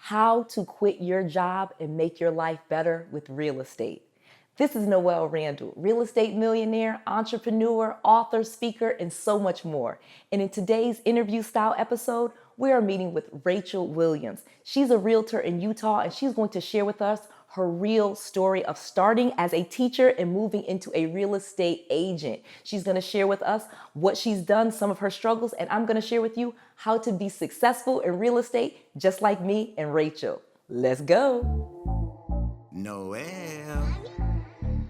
How to quit your job and make your life better with real estate. This is Noelle Randall, real estate millionaire, entrepreneur, author, speaker, and so much more. And in today's interview style episode, we are meeting with Rachel Williams. She's a realtor in Utah, and she's going to share with us her real story of starting as a teacher and moving into a real estate agent. She's going to share with us what she's done, some of her struggles, and I'm going to share with you how to be successful in real estate just like me and Rachel. Let's go. Noelle.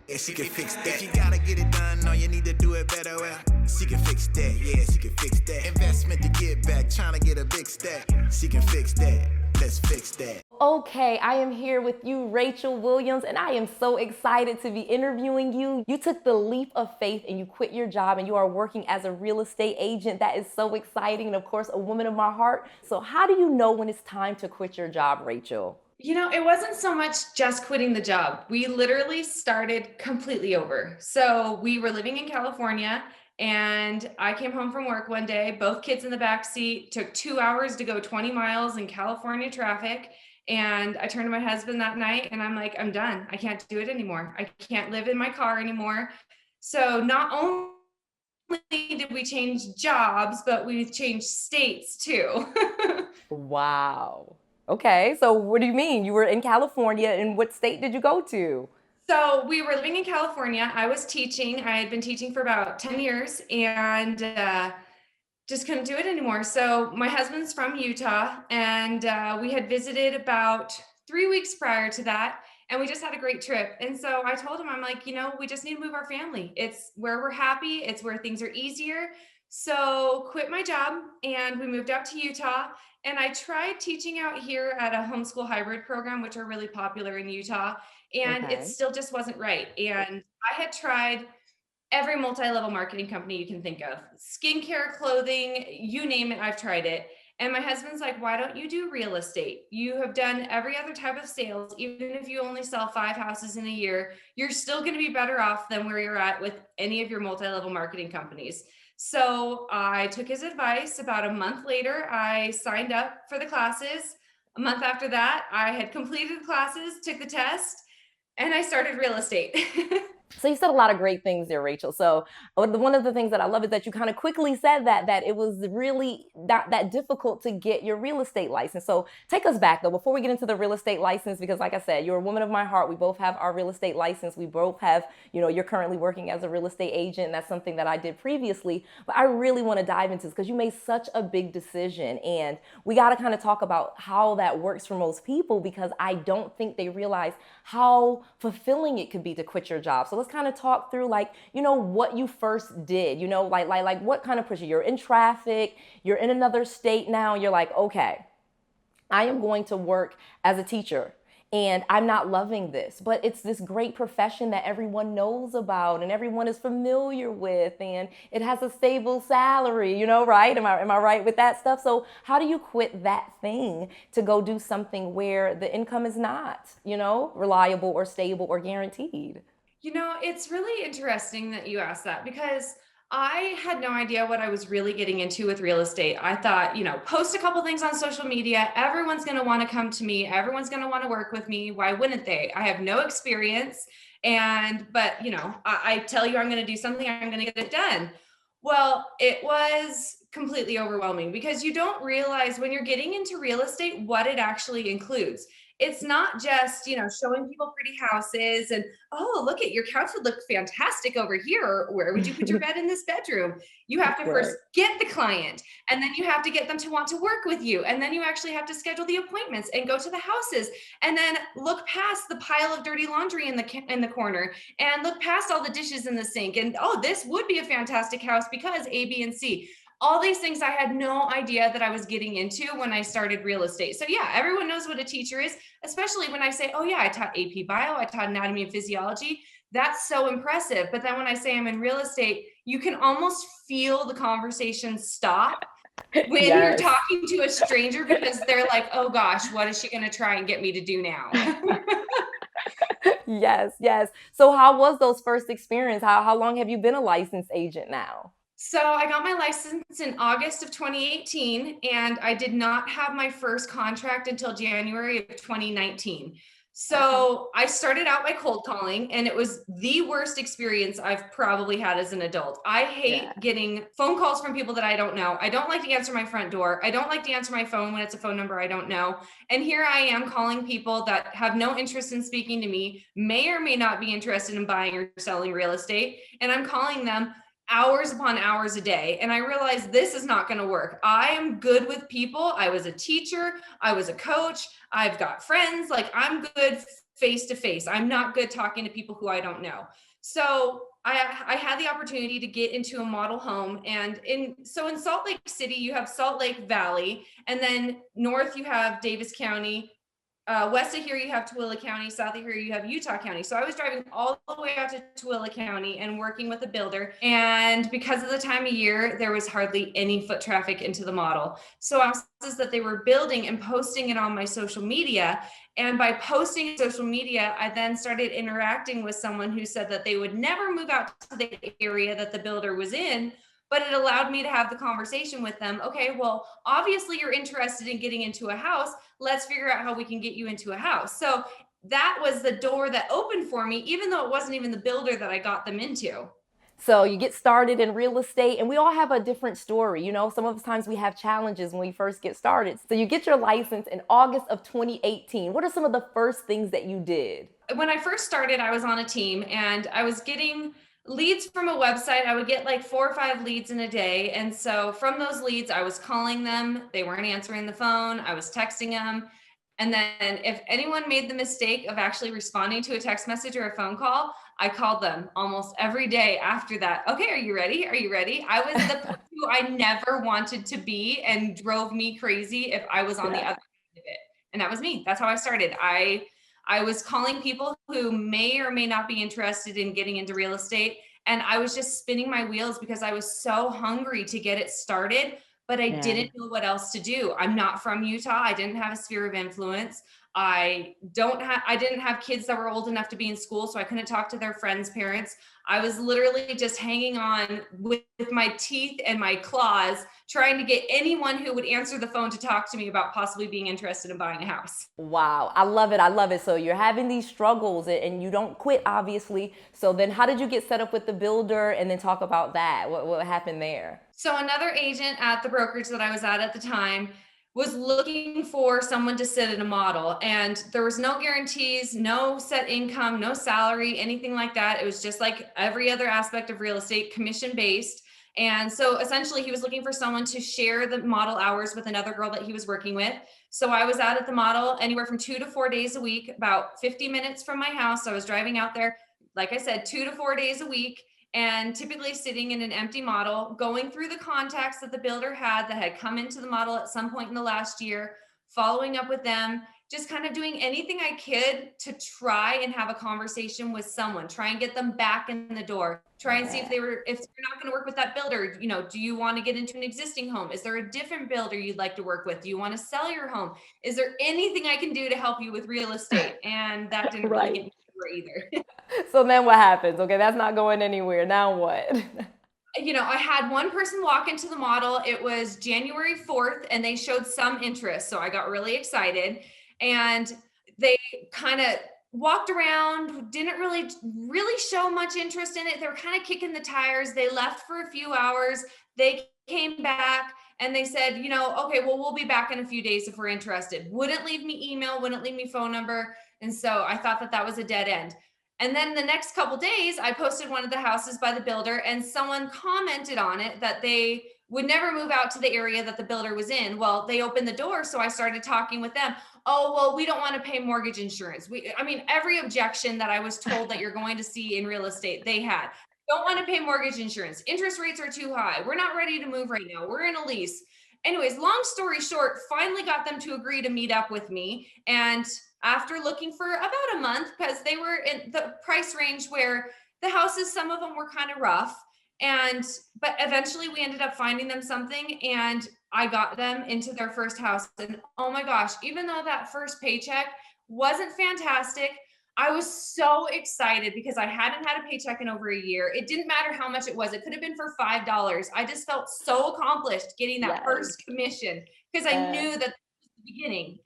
Yeah, she can fix that. If you gotta get it done, no, you need to do it better. Well, she can fix that. Yeah, she can fix that. Investment to get back, trying to get a big stack. She can fix that. Let's fix that. Okay, I am here with you, Rachel Williams, and I am so excited to be interviewing you. You took the leap of faith and you quit your job and you are working as a real estate agent. That is so exciting, and of course, a woman of my heart. So how do you know when it's time to quit your job, Rachel? You know, it wasn't so much just quitting the job. We literally started completely over. So we were living in California and I came home from work one day, both kids in the back seat, took 2 hours to go 20 miles in California traffic. And I turned to my husband that night and I'm like, I'm done. I can't do it anymore. I can't live in my car anymore. So not only did we change jobs, but we changed states too. Wow. Okay, so what do you mean? You were in California, and what state did you go to? So we were living in California. I was teaching. I had been teaching for about 10 years and just couldn't do it anymore. So my husband's from Utah, and we had visited about 3 weeks prior to that, and we just had a great trip. And so I told him, I'm like, you know, we just need to move our family. It's where we're happy. It's where things are easier. So quit my job, and we moved out to Utah. And I tried teaching out here at a homeschool hybrid program, which are really popular in Utah, and it still just wasn't right. And I had tried every multi-level marketing company you can think of, skincare, clothing, you name it, I've tried it. And my husband's like, why don't you do real estate? You have done every other type of sales. Even if you only sell 5 houses in a year, you're still going to be better off than where you're at with any of your multi-level marketing companies. So I took his advice. About a month later, I signed up for the classes. A month after that, I had completed the classes, took the test, and I started real estate. So you said a lot of great things there, Rachel. So one of the things that I love is that you kind of quickly said that it was really not that difficult to get your real estate license. So take us back though, before we get into the real estate license, because like I said, you're a woman of my heart. We both have our real estate license. We both have, you know, you're currently working as a real estate agent. And that's something that I did previously, but I really want to dive into this because you made such a big decision, and we got to kind of talk about how that works for most people, because I don't think they realize how fulfilling it could be to quit your job. So let's kind of talk through, like, you know, what you first did, you know, like what kind of pressure. You're in traffic, you're in another state now, you're like, okay, I am going to work as a teacher and I'm not loving this, but it's this great profession that everyone knows about and everyone is familiar with, and it has a stable salary, you know, right? Am I right with that stuff? So how do you quit that thing to go do something where the income is not, you know, reliable or stable or guaranteed? You know, it's really interesting that you asked that, because I had no idea what I was really getting into with real estate. I thought, you know, post a couple things on social media, everyone's going to want to come to me, everyone's going to want to work with me. Why wouldn't they? I have no experience. But you know, I tell you I'm going to do something, I'm going to get it done. Well, it was completely overwhelming, because you don't realize when you're getting into real estate what it actually includes. It's not just, you know, showing people pretty houses and, oh, look at your couch would look fantastic over here. Or where would you put your bed in this bedroom? You have to first get the client, and then you have to get them to want to work with you. And then you actually have to schedule the appointments and go to the houses, and then look past the pile of dirty laundry in the corner, and look past all the dishes in the sink. And, oh, this would be a fantastic house because A, B, and C. All these things I had no idea that I was getting into when I started real estate. So yeah, everyone knows what a teacher is, especially when I say, oh yeah, I taught AP Bio, I taught anatomy and physiology. That's so impressive. But then when I say I'm in real estate, you can almost feel the conversation stop when you're talking to a stranger, because they're like, oh gosh, what is she going to try and get me to do now? Yes. So how was those first experience? How long have you been a licensed agent now? So I got my license in August of 2018, and I did not have my first contract until January of 2019. Okay. So I started out by cold calling, and it was the worst experience I've probably had as an adult. I Yeah. hate getting phone calls from people that I don't know. I don't like to answer my front door. I don't like to answer my phone when it's a phone number I don't know. And here I am calling people that have no interest in speaking to me, may or may not be interested in buying or selling real estate. And I'm calling them hours upon hours a day. And I realized this is not going to work. I am good with people. I was a teacher, I was a coach, I've got friends. Like, I'm good face to face. I'm not good talking to people who I don't know. So I had the opportunity to get into a model home. And in Salt Lake City, you have Salt Lake Valley, and then north you have Davis County. West of here, you have Tooele County. South of here, you have Utah County. So I was driving all the way out to Tooele County and working with a builder. And because of the time of year, there was hardly any foot traffic into the model. So houses that they were building and posting it on my social media. And by posting social media, I then started interacting with someone who said that they would never move out to the area that the builder was in, but it allowed me to have the conversation with them. Okay, well, obviously you're interested in getting into a house. Let's figure out how we can get you into a house. So that was the door that opened for me, even though it wasn't even the builder that I got them into. So you get started in real estate, and we all have a different story. You know, some of the times we have challenges when we first get started. So you get your license in August of 2018. What are some of the first things that you did? When I first started, I was on a team and I was getting leads from a website. I would get like 4 or 5 leads in a day. And so from those leads, I was calling them. They weren't answering the phone. I was texting them. And then if anyone made the mistake of actually responding to a text message or a phone call, I called them almost every day after that. Okay, are you ready? Are you ready? I was the person who I never wanted to be and drove me crazy if I was on the Yeah. other end of it. And that was me. That's how I started. I was calling people who may or may not be interested in getting into real estate. And I was just spinning my wheels because I was so hungry to get it started, but I Yeah. didn't know what else to do. I'm not from Utah. I didn't have a sphere of influence. I didn't have kids that were old enough to be in school, so I couldn't talk to their friends' parents. I was literally just hanging on with my teeth and my claws, trying to get anyone who would answer the phone to talk to me about possibly being interested in buying a house. Wow, I love it. I love it. So you're having these struggles and you don't quit, obviously. So then how did you get set up with the builder, and then talk about that? What happened there? So another agent at the brokerage that I was at the time was looking for someone to sit in a model, and there was no guarantees, no set income, no salary, anything like that. It was just like every other aspect of real estate, commission based. And so essentially he was looking for someone to share the model hours with another girl that he was working with. So I was out at the model anywhere from 2 to 4 days a week, about 50 minutes from my house. I was driving out there, like I said, 2 to 4 days a week, and typically sitting in an empty model, going through the contacts that the builder had that had come into the model at some point in the last year, following up with them, just kind of doing anything I could to try and have a conversation with someone, try and get them back in the door, try and see if if you're not going to work with that builder, do you want to get into an existing home? Is there a different builder you'd like to work with? Do you want to sell your home? Is there anything I can do to help you with real estate? And that didn't really get Right. me anywhere either. So then what happens? Okay, that's not going anywhere. Now what? I had one person walk into the model. It was January 4th, and they showed some interest. So I got really excited, and they kind of walked around, didn't really show much interest in it. They were kind of kicking the tires. They left for a few hours. They came back and they said, okay, well, we'll be back in a few days if we're interested. Wouldn't leave me email, wouldn't leave me phone number. And so I thought that was a dead end. And then the next couple days, I posted one of the houses by the builder, and someone commented on it that they would never move out to the area that the builder was in. Well, they opened the door, so I started talking with them. Oh, well, we don't want to pay mortgage insurance. Every objection that I was told that you're going to see in real estate, they had. Don't want to pay mortgage insurance. Interest rates are too high. We're not ready to move right now. We're in a lease. Anyways, long story short, finally got them to agree to meet up with me. And after looking for about a month, because they were in the price range where the houses, some of them were kind of rough. But eventually we ended up finding them something, and I got them into their first house. And oh my gosh, even though that first paycheck wasn't fantastic, I was so excited because I hadn't had a paycheck in over a year. It didn't matter how much it was. It could have been for $5. I just felt so accomplished getting that Yes. first commission because I knew that was the beginning.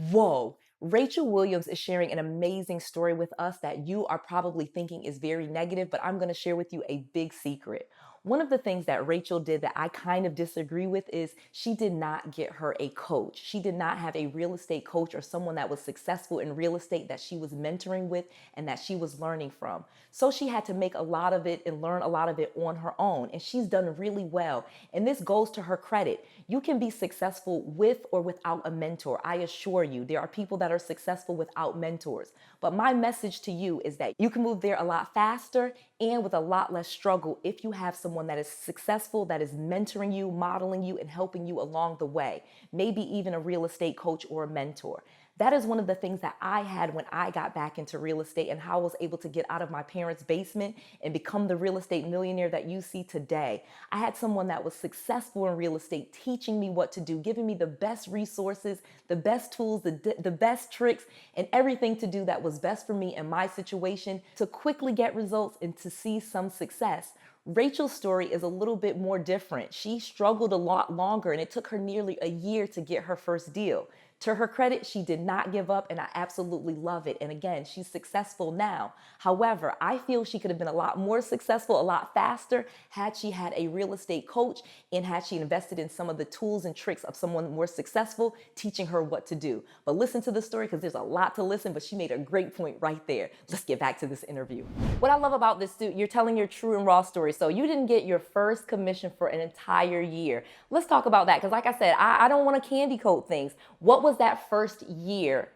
Whoa. Rachel Williams is sharing an amazing story with us that you are probably thinking is very negative, but I'm going to share with you a big secret. One of the things that Rachel did that I kind of disagree with is she did not get her a coach. She did not have a real estate coach or someone that was successful in real estate that she was mentoring with and that she was learning from. So she had to make a lot of it and learn a lot of it on her own. And she's done really well. And this goes to her credit. You can be successful with or without a mentor. I assure you, there are people that are successful without mentors. But my message to you is that you can move there a lot faster and with a lot less struggle if you have someone that is successful, that is mentoring you, modeling you, and helping you along the way. Maybe even a real estate coach or a mentor. That is one of the things that I had when I got back into real estate and how I was able to get out of my parents' basement and become the real estate millionaire that you see today. I had someone that was successful in real estate teaching me what to do, giving me the best resources, the best tools, the best tricks, and everything to do that was best for me in my situation to quickly get results and to see some success. Rachel's story is a little bit more different. She struggled a lot longer and it took her nearly a year to get her first deal. To her credit, she did not give up and I absolutely love it. And again, she's successful now. However, I feel she could have been a lot more successful, a lot faster had she had a real estate coach and had she invested in some of the tools and tricks of someone more successful teaching her what to do. But listen to the story because there's a lot to listen, but she made a great point right there. Let's get back to this interview. What I love about this, you're telling your true and raw story. So you didn't get your first commission for an entire year. Let's talk about that because like I said, I don't want to candy coat things. What was that first year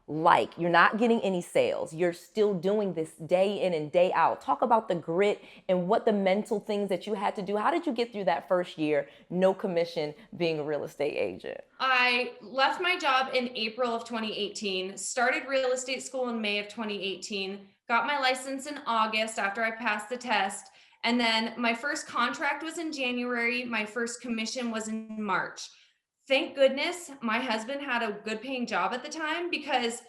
like? You're not getting any sales. You're still doing this day in and day out. Talk about the grit and what the mental things that you had to do. How did you get through that first year, no commission, being a real estate agent? I left my job in April of 2018, started real estate school in May of 2018, got my license in August after I passed the test. And then my first contract was in January. My first commission was in March. Thank goodness my husband had a good paying job at the time, because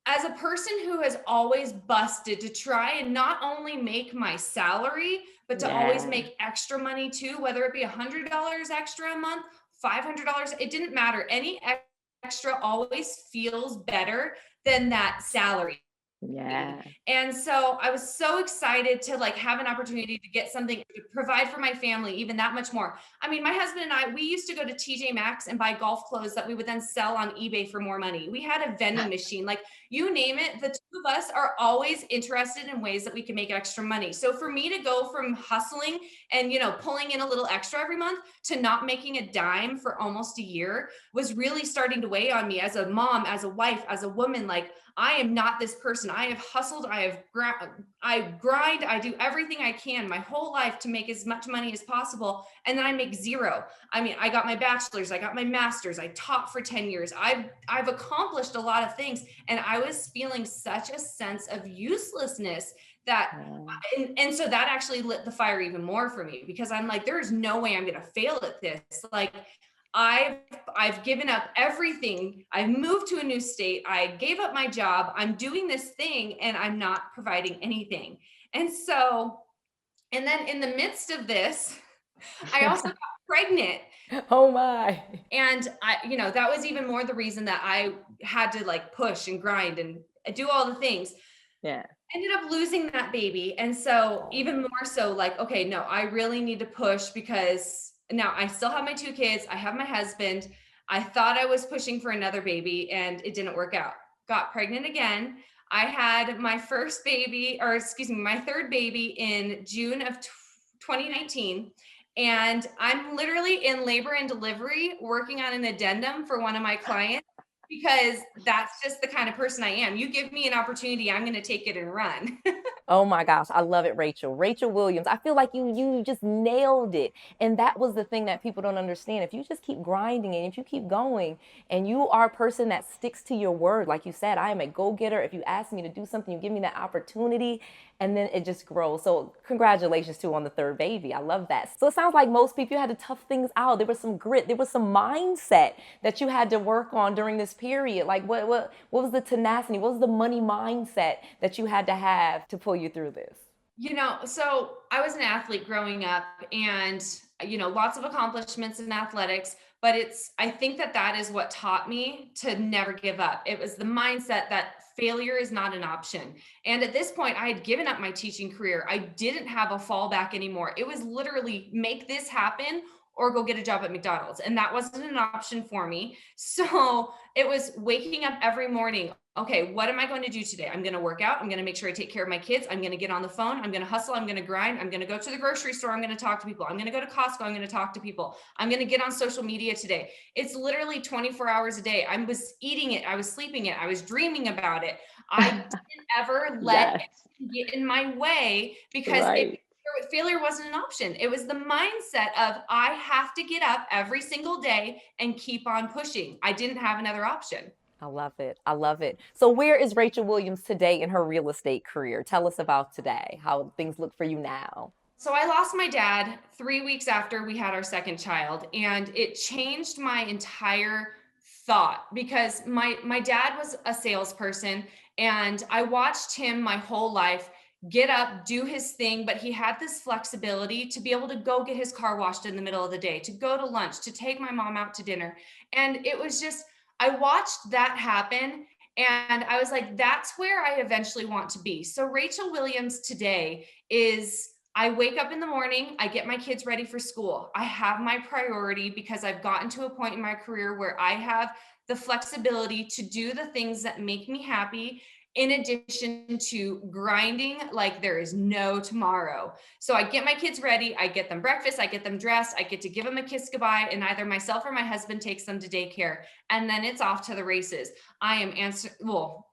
as a person who has always busted to try and not only make my salary, but to always make extra money too, whether it be $100 extra a month, $500, it didn't matter. Any extra always feels better than that salary. Yeah. And so I was so excited to like have an opportunity to get something to provide for my family, even that much more. I mean, my husband and I, we used to go to TJ Maxx and buy golf clothes that we would then sell on eBay for more money. We had a vending machine, like you name it. The two of us are always interested in ways that we can make extra money. So for me to go from hustling and, you know, pulling in a little extra every month to not making a dime for almost a year was really starting to weigh on me as a mom, as a wife, as a woman. Like, I am not this person. I have hustled. I grind. I do everything I can my whole life to make as much money as possible. And then I make zero. I mean, I got my bachelor's, I got my master's, I taught for 10 years. I've accomplished a lot of things. And I was feeling such a sense of uselessness that, and so that actually lit the fire even more for me, because I'm like, there's no way I'm going to fail at this. Like, I've given up everything. I've moved to a new state. I gave up my job. I'm doing this thing and I'm not providing anything. And so, and then in the midst of this, I also got pregnant. Oh my. And that was even more the reason that I had to like push and grind and do all the things. Yeah. Ended up losing that baby. And so even more so like, okay, no, I really need to push, because now I still have my two kids. I have my husband. I thought I was pushing for another baby and it didn't work out. Got pregnant again. I had my first baby, or excuse me, my third baby in June of 2019. And I'm literally in labor and delivery working on an addendum for one of my clients, because that's just the kind of person I am. You give me an opportunity, I'm going to take it and run. Oh my gosh, I love it, Rachel. Rachel Williams, I feel like you just nailed it. And that was the thing that people don't understand. If you just keep grinding and if you keep going and you are a person that sticks to your word, like you said, I am a go-getter. If you ask me to do something, you give me that opportunity. and then it just grows. So congratulations too on the third baby. I love that. So it sounds like most people, you had to tough things out. There was some grit. There was some mindset that you had to work on during this period. Like what was the tenacity? What was the money mindset that you had to have to pull you through this? So I was an athlete growing up and, lots of accomplishments in athletics, but I think that is what taught me to never give up. It was the mindset that failure is not an option. And at this point, I had given up my teaching career. I didn't have a fallback anymore. It was literally make this happen or go get a job at McDonald's. And that wasn't an option for me. So it was waking up every morning. Okay, what am I going to do today? I'm going to work out. I'm going to make sure I take care of my kids. I'm going to get on the phone. I'm going to hustle. I'm going to grind. I'm going to go to the grocery store. I'm going to talk to people. I'm going to go to Costco. I'm going to talk to people. I'm going to get on social media today. It's literally 24 hours a day. I was eating it. I was sleeping it. I was dreaming about it. I didn't ever let it get in my way because failure wasn't an option. It was the mindset of I have to get up every single day and keep on pushing. I didn't have another option. I love it. I love it. So where is Rachel Williams today in her real estate career? Tell us about today, how things look for you now. So I lost my dad 3 weeks after we had our second child, and it changed my entire thought because my dad was a salesperson and I watched him my whole life get up, do his thing, but he had this flexibility to be able to go get his car washed in the middle of the day, to go to lunch, to take my mom out to dinner. And it was just, I watched that happen and I was like, that's where I eventually want to be. So Rachel Williams today is, I wake up in the morning, I get my kids ready for school. I have my priority because I've gotten to a point in my career where I have the flexibility to do the things that make me happy, in addition to grinding like there is no tomorrow. So I get my kids ready, I get them breakfast, I get them dressed, I get to give them a kiss goodbye, and either myself or my husband takes them to daycare. And then it's off to the races. I am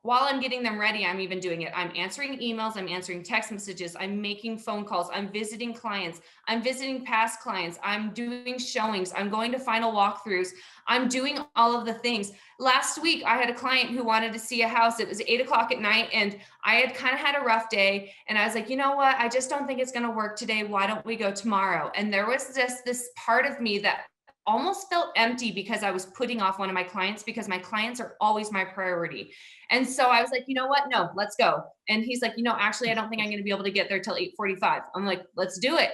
while I'm getting them ready, I'm even doing it. I'm answering emails, I'm answering text messages, I'm making phone calls, I'm visiting clients, I'm visiting past clients, I'm doing showings, I'm going to final walkthroughs, I'm doing all of the things. Last week, I had a client who wanted to see a house. It was 8 o'clock at night and I had kind of had a rough day. And I was like, you know what? I just don't think it's going to work today. Why don't we go tomorrow? And there was just this part of me that almost felt empty because I was putting off one of my clients because my clients are always my priority. And so I was like, you know what? No, let's go. And he's like, actually, I don't think I'm going to be able to get there till 8:45. I'm like, let's do it.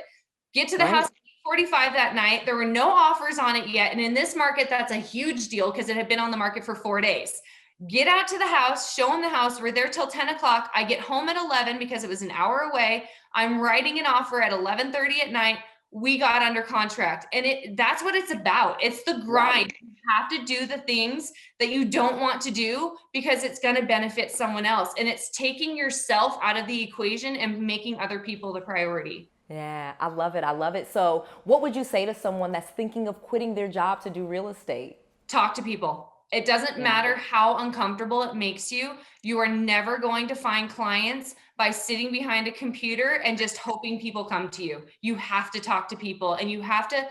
Get to the house. 45 that night. There were no offers on it yet. And in this market, that's a huge deal because it had been on the market for 4 days. Get out to the house, show them the house. We're there till 10 o'clock. I get home at 11 because it was an hour away. I'm writing an offer at 11:30 at night. We got under contract. And that's what it's about. It's the grind. You have to do the things that you don't want to do because it's going to benefit someone else. And it's taking yourself out of the equation and making other people the priority. Yeah, I love it. I love it. So what would you say to someone that's thinking of quitting their job to do real estate? Talk to people. It doesn't matter how uncomfortable it makes you. You are never going to find clients by sitting behind a computer and just hoping people come to you. You have to talk to people and you have to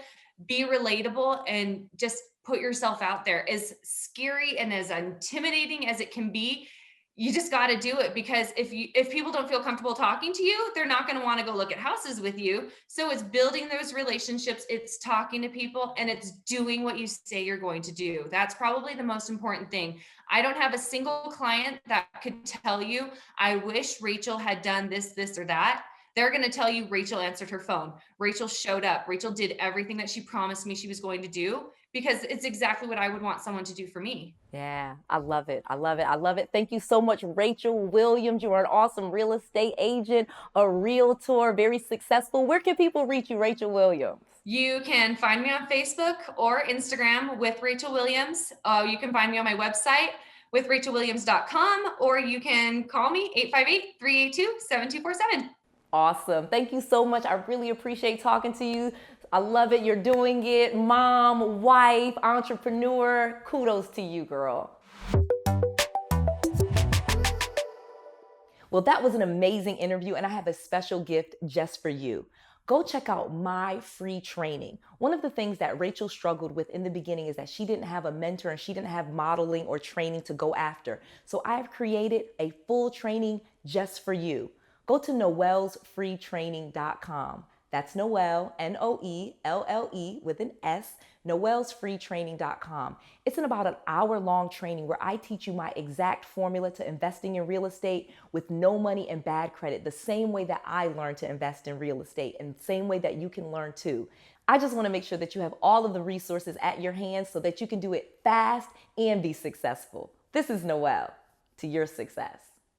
be relatable and just put yourself out there. As scary and as intimidating as it can be, you just got to do it because if people don't feel comfortable talking to you, they're not going to want to go look at houses with you. So it's building those relationships, it's talking to people, and it's doing what you say you're going to do. That's probably the most important thing. I don't have a single client that could tell you, I wish Rachel had done this, this, or that. They're going to tell you Rachel answered her phone. Rachel showed up. Rachel did everything that she promised me she was going to do because it's exactly what I would want someone to do for me. Yeah, I love it. I love it. I love it. Thank you so much, Rachel Williams. You are an awesome real estate agent, a realtor, very successful. Where can people reach you, Rachel Williams? You can find me on Facebook or Instagram with Rachel Williams. You can find me on my website with rachelwilliams.com, or you can call me 858-382-7247. Awesome. Thank you so much. I really appreciate talking to you. I love it. You're doing it. Mom, wife, entrepreneur. Kudos to you, girl. Well, that was an amazing interview, and I have a special gift just for you. Go check out my free training. One of the things that Rachel struggled with in the beginning is that she didn't have a mentor and she didn't have modeling or training to go after. So I've created a full training just for you. go to noellsfreetraining.com. That's Noelle, Noelle with an S, noellsfreetraining.com. It's in about an hour-long training where I teach you my exact formula to investing in real estate with no money and bad credit, the same way that I learned to invest in real estate and the same way that you can learn too. I just want to make sure that you have all of the resources at your hands so that you can do it fast and be successful. This is Noelle, to your success.